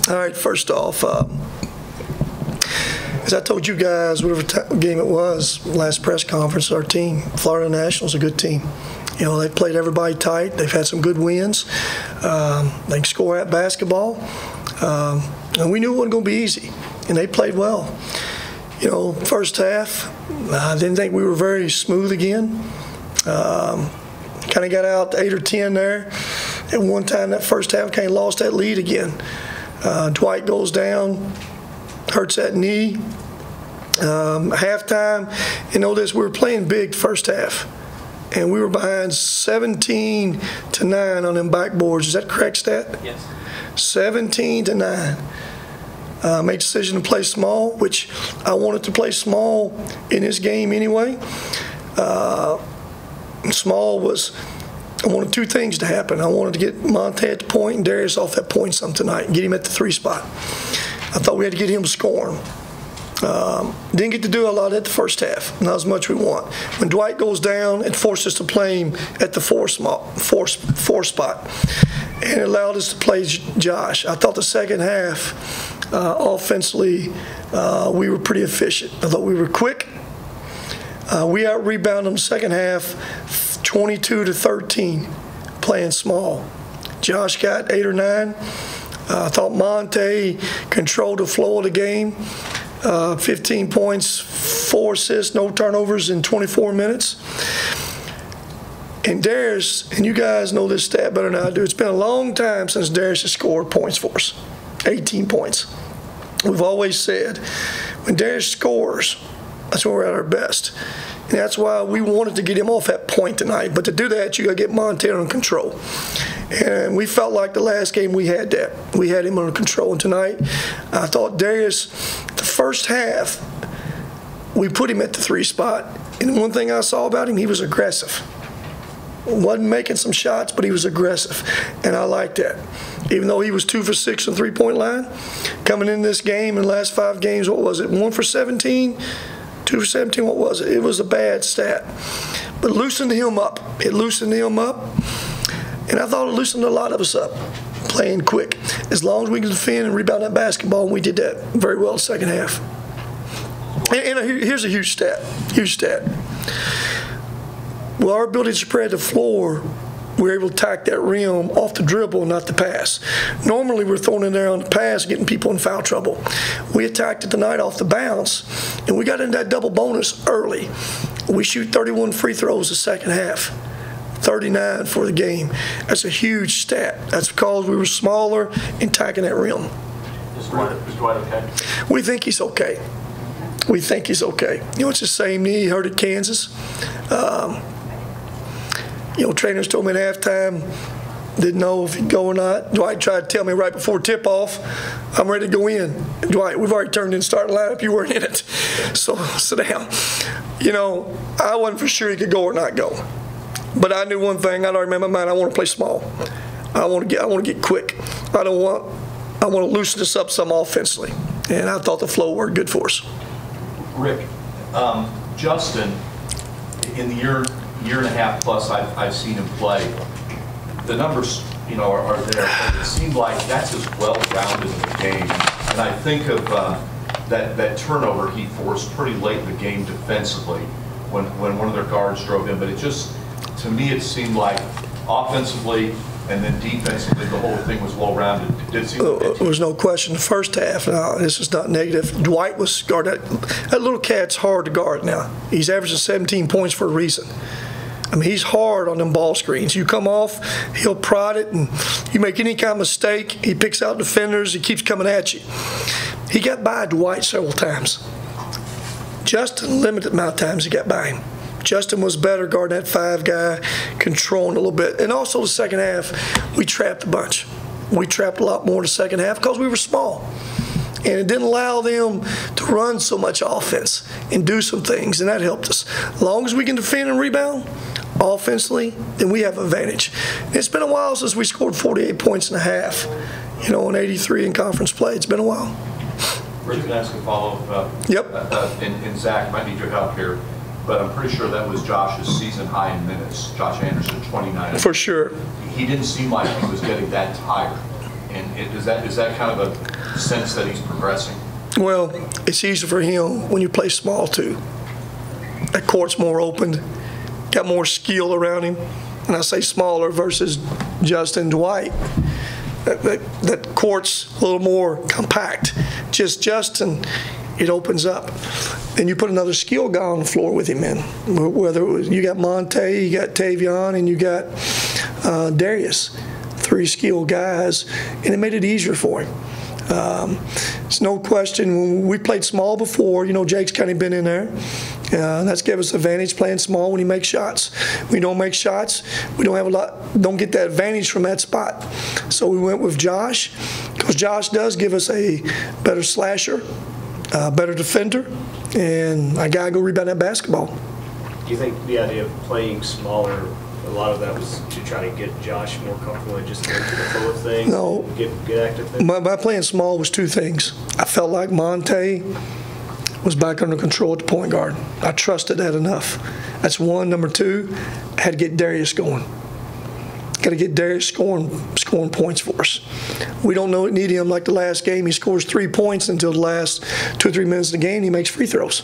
All right, first off, as I told you guys, whatever game it was, last press conference, our team, Florida National, is a good team. You know, they played everybody tight. They've had some good wins. They can score at basketball. And we knew it wasn't going to be easy, and they played well. You know, first half, I didn't think we were very smooth again. Kind of got out 8 or 10 there. At one time, that first half, kind of lost that lead again. Dwight goes down, hurts that knee. Halftime, you know this, we were playing big first half, and we were behind 17-9 on them backboards. Is that correct stat? Yes. 17-9. Made a decision to play small, which I wanted to play small in this game anyway. Small was, I wanted two things to happen. I wanted to get Monte at the point and Darius off that point some tonight and get him at the 3 spot. I thought we had to get him scoring. Didn't get to do a lot at the first half, not as much we want. When Dwight goes down, it forced us to play him at the 4 spot, and it allowed us to play Josh. I thought the second half, offensively, we were pretty efficient. I thought we were quick. We out-rebounded them second half 22-13, playing small. Josh got 8 or 9. I thought Monte controlled the flow of the game. 15 points, 4 assists, no turnovers in 24 minutes. And Darius, and you guys know this stat better than I do, it's been a long time since Darius has scored points for us, 18 points. We've always said, when Darius scores, that's when we're at our best. And that's why we wanted to get him off that point tonight. But to do that, you got to get Monte under control. And we felt like the last game we had that. We had him under control. And tonight, I thought Darius, the first half, we put him at the 3 spot. And one thing I saw about him, he was aggressive. Wasn't making some shots, but he was aggressive. And I liked that. Even though he was 2 for 6 on the 3-point line, coming in this game, in the last 5 games, what was it, 1 for 17? 2 for 17, what was it? It was a bad stat. But loosened him up. It loosened him up. And I thought it loosened a lot of us up, playing quick. As long as we can defend and rebound that basketball, and we did that very well the second half. And here's a huge stat. Well, our ability to spread the floor, we're able to attack that rim off the dribble, not the pass. Normally, we're throwing in there on the pass, getting people in foul trouble. We attacked it tonight off the bounce, and we got into that double bonus early. We shoot 31 free throws the second half, 39 for the game. That's a huge stat. That's because we were smaller and attacking that rim. Is Dwight okay? We think he's okay. We think he's okay. You know, it's the same knee he hurt at Kansas. You know, trainers told me at halftime, didn't know if he'd go or not. Dwight tried to tell me right before tip-off, I'm ready to go in. Dwight, we've already turned in starting lineup. You weren't in it. So sit down. You know, I wasn't for sure he could go or not go. But I knew one thing. I'd already made my mind. I want to play small. I want to get quick. I want to loosen this up some offensively. And I thought the flow worked good for us. Rick, Justin, in the year and a half plus I've seen him play, the numbers, you know, are there. But it seemed like that's as well-rounded in the game. And I think of that turnover he forced pretty late in the game defensively when one of their guards drove in. But it just, to me, it seemed like offensively and then defensively, the whole thing was well-rounded. There was no question. The first half, now this is not negative, Dwight was guarded. That little cat's hard to guard now. He's averaging 17 points for a reason. I mean, he's hard on them ball screens. You come off, he'll prod it, and you make any kind of mistake, he picks out defenders, he keeps coming at you. He got by Dwight several times. Justin, limited amount of times he got by him. Justin was better guarding that 5 guy, controlling a little bit. And also the second half, we trapped a bunch. We trapped a lot more in the second half because we were small. And it didn't allow them to run so much offense and do some things, and that helped us. As long as we can defend and rebound offensively, then we have an advantage. And it's been a while since we scored 48 points and a half, you know, in 83 in conference play. It's been a while. Rick, can I ask a follow-up? Yep. And Zach, might need your help here, but I'm pretty sure that was Josh's season high in minutes. Josh Anderson, 29. For sure. He didn't seem like he was getting that tired. And is that kind of a sense that he's progressing? Well, it's easier for him when you play small too. That court's more open, got more skill around him. And I say smaller versus Justin Dwight. That court's a little more compact. Just Justin, it opens up. And you put another skill guy on the floor with him in. Whether it was, you got Monte, you got Tavion, and you got Darius. 3 skilled guys, and it made it easier for him. It's no question, when we played small before, Jake's kind of been in there. That's given us advantage playing small when he makes shots. We don't make shots, we don't get that advantage from that spot. So we went with Josh, because Josh does give us a better slasher, better defender, and I gotta go rebound that basketball. Do you think the idea of playing smaller, a lot of that was to try to get Josh more comfortable and just get to the flow of things? No. Get active things? My playing small was 2 things. I felt like Monte was back under control at the point guard. I trusted that enough. That's 1. Number 2, I had to get Darius going. Got to get Darius scoring points for us. We don't need him like the last game. He scores 3 points until the last 2 or 3 minutes of the game. He makes free throws.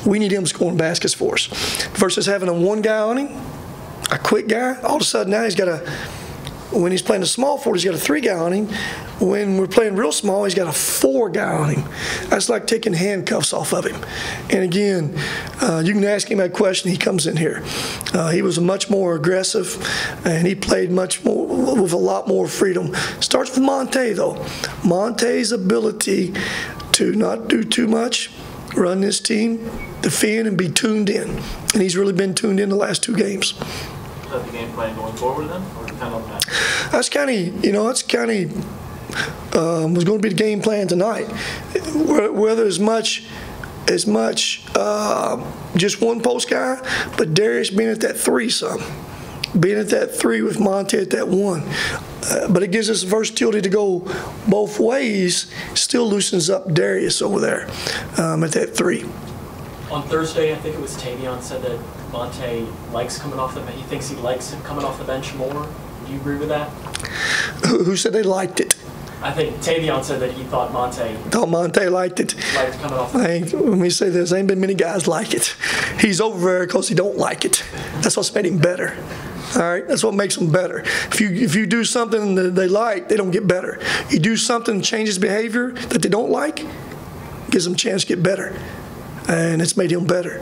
We need him scoring baskets for us. Versus having a 1 guy on him, a quick guy, all of a sudden now he's got when he's playing a small forward, he's got a 3 guy on him. When we're playing real small, he's got a 4 guy on him. That's like taking handcuffs off of him. And again, you can ask him that question, he comes in here. He was much more aggressive, and he played much more, with a lot more freedom. Starts with Monte, though. Monte's ability to not do too much, run this team, defend, and be tuned in. And he's really been tuned in the last 2 games. Is that the game plan going forward then, or depend on that? That's kind of, was going to be the game plan tonight. Whether as much just 1 post guy, but Darius being at that 3 some. Being at that 3 with Monte at that 1. But it gives us versatility to go both ways, still loosens up Darius over there at that 3. On Thursday, I think it was Tavion said that Monte likes coming off the bench. He thinks he likes him coming off the bench more. Do you agree with that? Who said they liked it? I think Tavion said that he thought Monte liked it. Liked coming off the bench. Let me say this, ain't been many guys like it. He's over there because he don't like it. That's what's made him better. All right, that's what makes them better. If you do something that they like, they don't get better. You do something, changes behavior that they don't like, gives them a chance to get better. And it's made him better.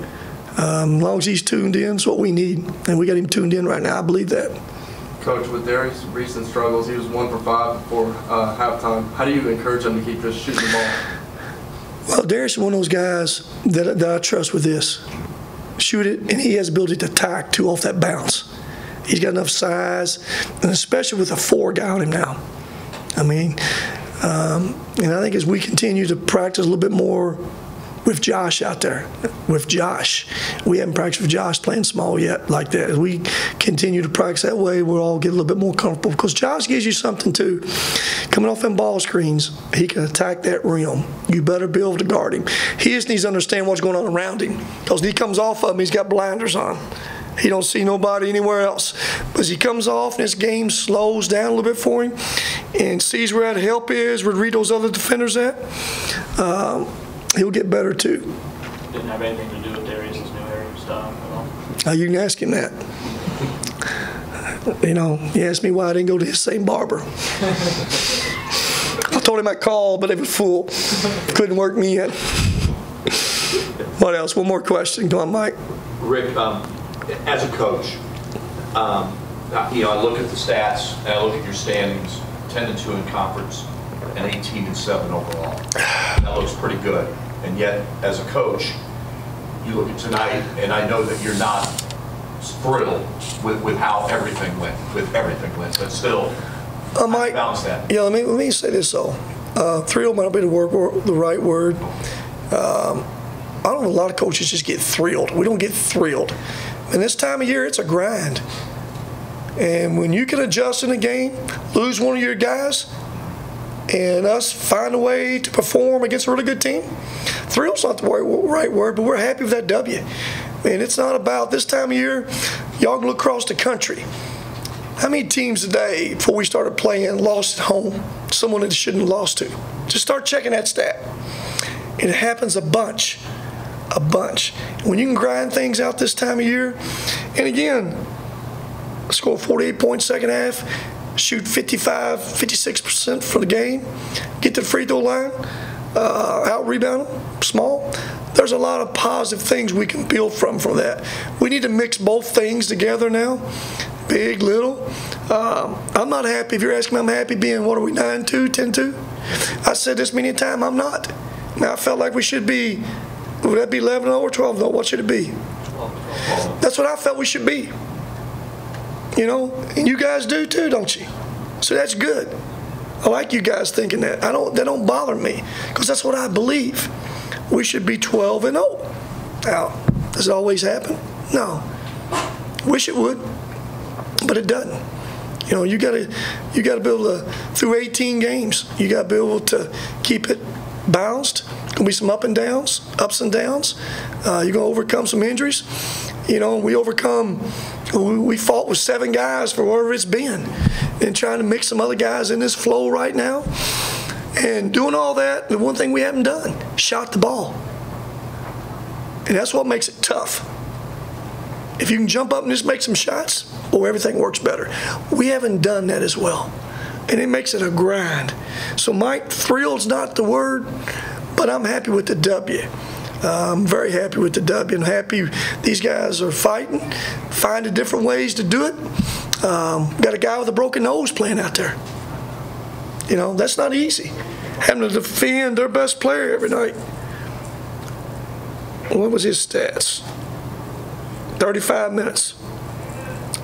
As long as he's tuned in, it's what we need. And we got him tuned in right now. I believe that. Coach, with Darius' recent struggles, he was 1 for 5 before halftime. How do you encourage him to keep just shooting the ball? Well, Darius is one of those guys that I trust with this. Shoot it, and he has the ability to attack too off that bounce. He's got enough size, and especially with a 4 guy on him now. I mean, and I think as we continue to practice a little bit more with Josh out there, we haven't practiced with Josh playing small yet like that. As we continue to practice that way, we'll all get a little bit more comfortable, because Josh gives you something too. Coming off them ball screens, he can attack that rim. You better be able to guard him. He just needs to understand what's going on around him, because when he comes off of him, he's got blinders on. He don't see nobody anywhere else. But as he comes off and this game slows down a little bit for him and sees where that help is, where to read those other defenders at, he'll get better too. Didn't have anything to do with Darius' new area of style at all? You can ask him that. He asked me why I didn't go to his same barber. I told him I'd call, but they were full. Couldn't work me in. What else? One more question. Come on, Mike. Rick, as a coach, I look at the stats and I look at your standings: 10-2 in conference and 18-7 overall. That looks pretty good. And yet, as a coach, you look at tonight, and I know that you're not thrilled with how everything went, but still, Mike, balance that. Yeah, let me say this though. Thrilled might not be the right word. I don't know, a lot of coaches just get thrilled. We don't get thrilled. And this time of year, it's a grind. And when you can adjust in a game, lose one of your guys, and us find a way to perform against a really good team, thrill's not the right word, but we're happy with that W. And it's not about this time of year. Y'all can look across the country. How many teams today, before we started playing, lost at home? Someone that they shouldn't have lost to. Just start checking that stat. And it happens a bunch. A bunch. When you can grind things out this time of year, and again, score 48 points second half, shoot 55, 56% for the game, get to the free throw line, out-rebound them, small. There's a lot of positive things we can build from that. We need to mix both things together now, big, little. I'm not happy. If you're asking me, I'm happy being, what are we, 9-2, 10-2? I said this many times, I'm not. Now, I felt like we should be, would that be 11-0 or 12-0? What should it be? That's what I felt we should be. You know, and you guys do too, don't you? So that's good. I like you guys thinking that. That don't bother me, because that's what I believe. We should be 12-0. Now, does it always happen? No. Wish it would, but it doesn't. You know, you gotta be able to, through 18 games, you gotta be able to keep it balanced. Gonna be some ups and downs. You're gonna overcome some injuries. You know, we fought with 7 guys for wherever it's been, and trying to mix some other guys in this flow right now. And doing all that, the one thing we haven't done, shot the ball. And that's what makes it tough. If you can jump up and just make some shots, well, everything works better. We haven't done that as well. And it makes it a grind. So Mike, thrill's not the word, but I'm happy with the W. I'm very happy with the W, and happy these guys are fighting, finding different ways to do it. Got a guy with a broken nose playing out there. You know, that's not easy. Having to defend their best player every night. What was his stats? 35 minutes.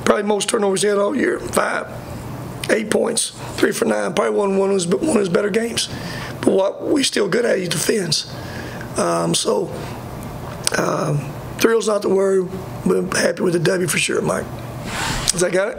Probably most turnovers he had all year. 5, 8 points, 3 for 9. Probably one of his better games. But what we still good at, he defends. Thrill's not the word, but I'm happy with the W for sure, Mike. Has that got it?